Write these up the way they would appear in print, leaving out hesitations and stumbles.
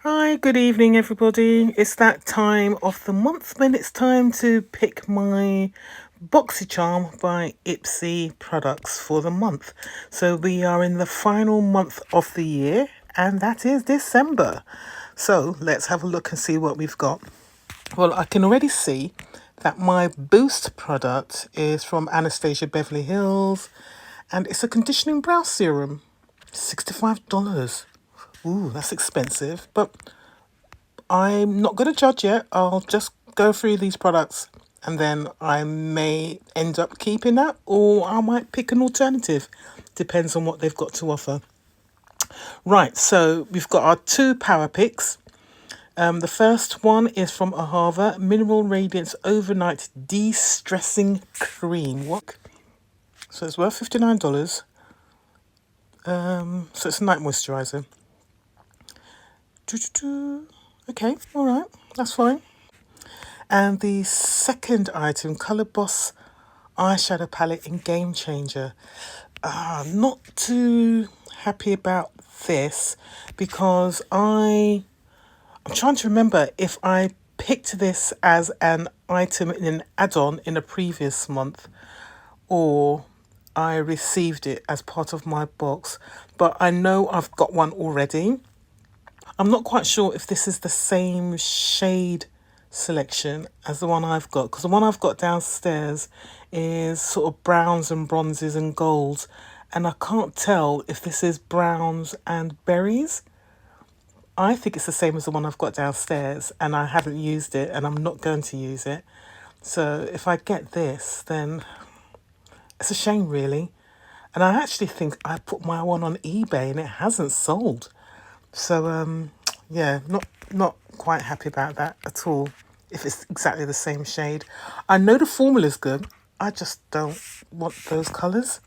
Hi, good evening, everybody. It's that time of the month when it's time to pick my Boxycharm by Ipsy products for the month. So we are in the final month of the year, and that is December. So let's have a look and see what we've got. Well, I can already see that my Boost product is from Anastasia Beverly Hills, and it's a conditioning brow serum. $65. Ooh, that's expensive, but I'm not going to judge yet. I'll just go through these products and then I may end up keeping that or I might pick an alternative. Depends on what they've got to offer. Right, so we've got our two power picks. The first one is from Ahava Mineral Radiance Overnight De-Stressing Cream. What? So it's worth $59. So it's a night moisturizer. Okay, all right, that's fine. And the second item, Colour Boss eyeshadow palette in Game Changer. Not too happy about this because I'm trying to remember if I picked this as an item in an add-on in a previous month or I received it as part of my box. But I know I've got one already. I'm not quite sure if this is the same shade selection as the one I've got, because the one I've got downstairs is sort of browns and bronzes and golds, and I can't tell if this is browns and berries. I think it's the same as the one I've got downstairs, and I haven't used it, and I'm not going to use it. So if I get this, then it's a shame, really. And I actually think I put my one on eBay and it hasn't sold. So yeah, not quite happy about that at all. If it's exactly the same shade, I know the formula's good. I just don't want those colours.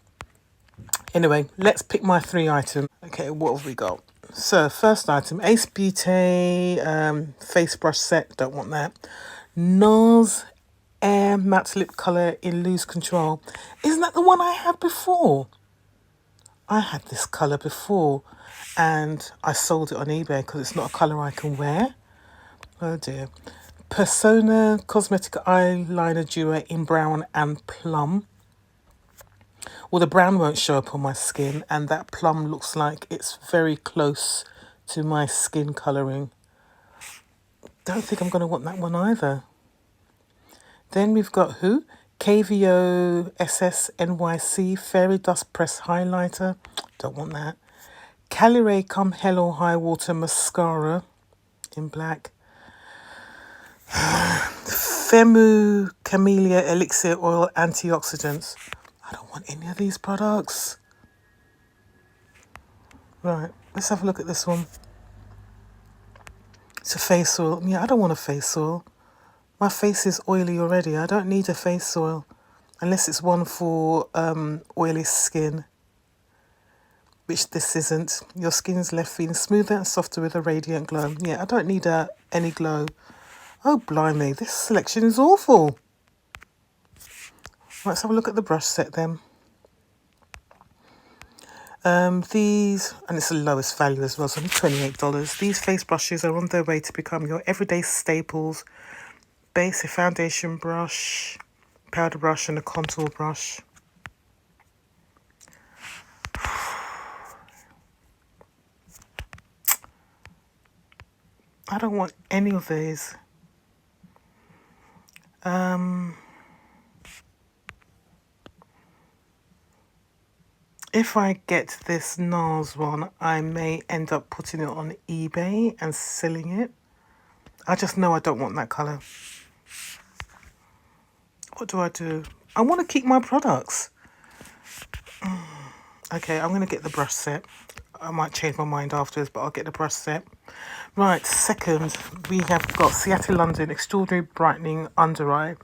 Anyway, let's pick my three items. Okay, what have we got? So first item, Ace Beauty face brush set. Don't want that. NARS Air Matte Lip Colour in Loose Control. Isn't that the one I had before? I had this colour before and I sold it on eBay because it's not a colour I can wear. Oh dear. Persona Cosmetic Eyeliner Duo in brown and plum. Well, the brown won't show up on my skin and that plum looks like it's very close to my skin colouring. Don't think I'm going to want that one either. Then we've got who? KVO SS NYC Fairy Dust Press Highlighter. Don't want that. Caliray Come Hell or High Water Mascara in black. Femu Camellia Elixir Oil Antioxidants. I don't want any of these products. Right, let's have a look at this one. It's a face oil. Yeah, I don't want a face oil. My face is oily already. I don't need a face oil. Unless it's one for oily skin. Which this isn't. Your skin's left feeling smoother and softer with a radiant glow. Yeah, I don't need any glow. Oh, blimey, this selection is awful. Let's have a look at the brush set then. These, and it's the lowest value as well, so only $28. These face brushes are on their way to become your everyday staples. Base, a foundation brush, powder brush, and a contour brush. I don't want any of these. If I get this NARS one, I may end up putting it on eBay and selling it. I just know I don't want that colour. What do? I want to keep my products. Okay, I'm going to get the brush set. I might change my mind afterwards, but I'll get the brush set. Right, second, we have got Seattle London Extraordinary Brightening Under Eye.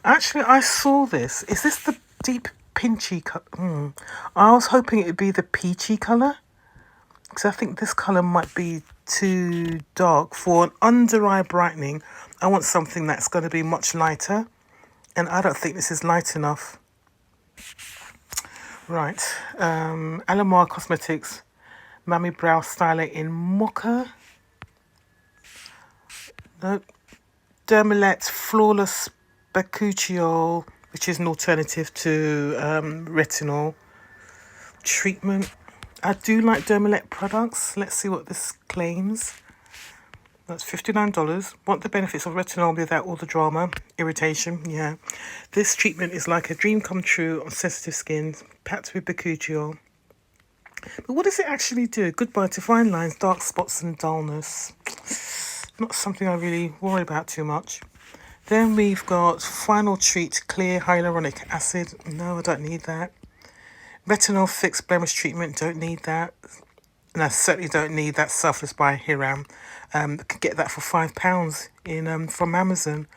Actually, I saw this. Is this the deep pinchy colour? I was hoping it would be the peachy colour. Because I think this colour might be too dark. For an under eye brightening, I want something that's going to be much lighter. And I don't think this is light enough. Right, Alamar Cosmetics Mami Brow Styler in Mocha. No. Dermalect Flawless Bakuchiol, which is an alternative to retinol treatment. I do like Dermalect products. Let's see what this claims. That's $59. Want the benefits of retinol without all the drama, irritation? Yeah. This treatment is like a dream come true on sensitive skin, packed with bakuchiol. But what does it actually do? Goodbye to fine lines, dark spots and dullness. Not something I really worry about too much. Then we've got Final Treat Clear Hyaluronic Acid. No, I don't need that. Retinol Fix Blemish Treatment. Don't need that. And I certainly don't need that Selfless by Hiram. I could get that for £5 in from Amazon.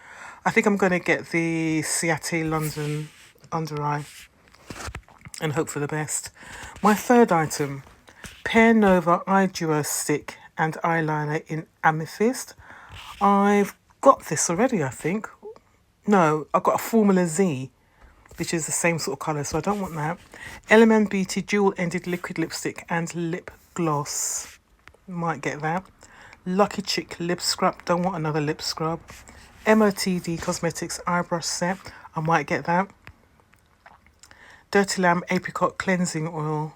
I think I'm going to get the Ciate London Under Eye and hope for the best. My third item, Pear Nova Eye Duo Stick and Eyeliner in Amethyst. I've got this already, I think. No, I've got a Formula Z, which is the same sort of colour, so I don't want that. Element Beauty Dual-Ended Liquid Lipstick and Lip Gloss. Might get that. Lucky Chick Lip Scrub. Don't want another lip scrub. MOTD Cosmetics Eyebrush Set. I might get that. Dirty Lamb Apricot Cleansing Oil.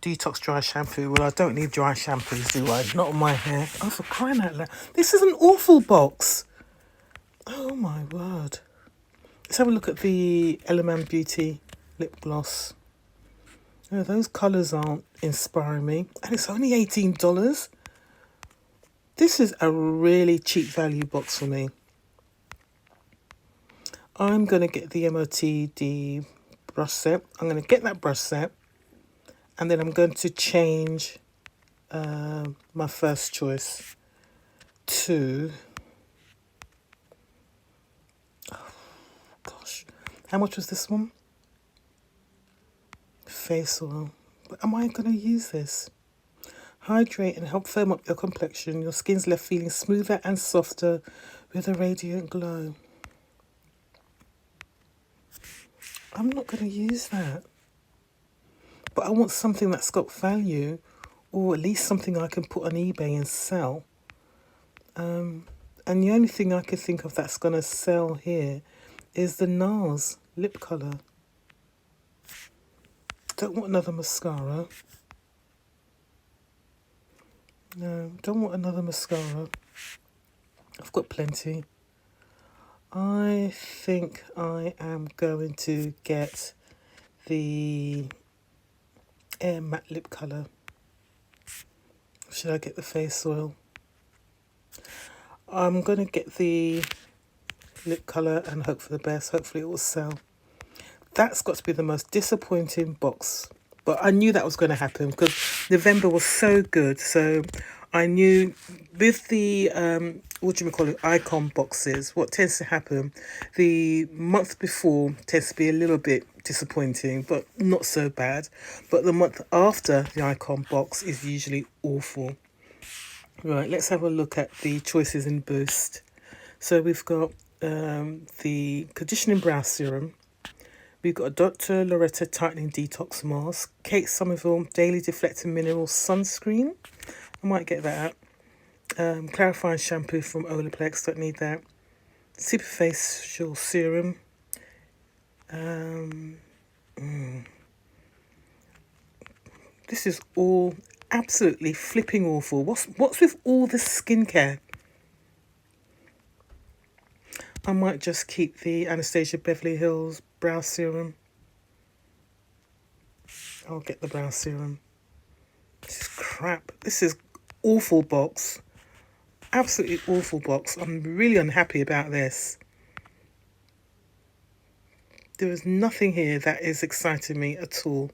Detox Dry Shampoo. Well, I don't need dry shampoos, do I? Not on my hair. Oh, for crying out loud. This is an awful box. Oh, my word. Let's have a look at the Element Beauty Lip Gloss. Oh, those colours aren't inspiring me. And it's only $18. This is a really cheap value box for me. I'm going to get the MOTD brush set. I'm going to get that brush set. And then I'm going to change my first choice to... Oh, gosh. How much was this one? Face oil. But am I going to use this? Hydrate and help firm up your complexion. Your skin's left feeling smoother and softer with a radiant glow. I'm not going to use that. But I want something that's got value, or at least something I can put on eBay and sell. And the only thing I could think of that's going to sell here is the NARS lip colour. Don't want another mascara. No, don't want another mascara. I've got plenty. I think I am going to get the Air Matte Lip Colour. Should I get the face oil? I'm going to get the lip colour and hope for the best. Hopefully it will sell. That's got to be the most disappointing box. But I knew that was going to happen because November was so good. So I knew with the, what do you call it, icon boxes, what tends to happen, the month before tends to be a little bit disappointing, but not so bad. But the month after the icon box is usually awful. Right, let's have a look at the choices in Boost. So we've got the Conditioning Brow Serum. We've got a Dr. Loretta Tightening Detox Mask. Kate Somerville Daily Deflecting Mineral Sunscreen. I might get that. Clarifying Shampoo from Olaplex. Don't need that. Superfacial Serum. This is all absolutely flipping awful. What's with all the skincare? I might just keep the Anastasia Beverly Hills Brow Serum. I'll get the Brow Serum. This is crap. This is awful box. Absolutely awful box. I'm really unhappy about this. There is nothing here that is exciting me at all.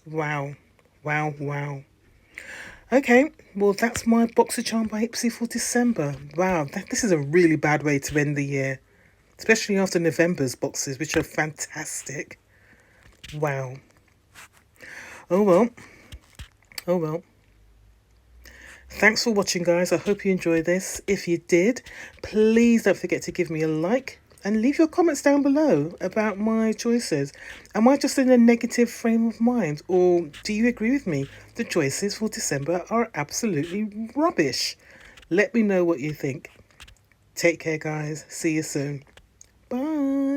Wow. Wow, wow. Okay, well, that's my Boxycharm by Ipsy for December. Wow, this is a really bad way to end the year. Especially after November's boxes, which are fantastic. Wow. Oh, well. Oh, well. Thanks for watching, guys. I hope you enjoyed this. If you did, please don't forget to give me a like and leave your comments down below about my choices. Am I just in a negative frame of mind, or do you agree with me? The choices for December are absolutely rubbish. Let me know what you think. Take care, guys. See you soon. Bye.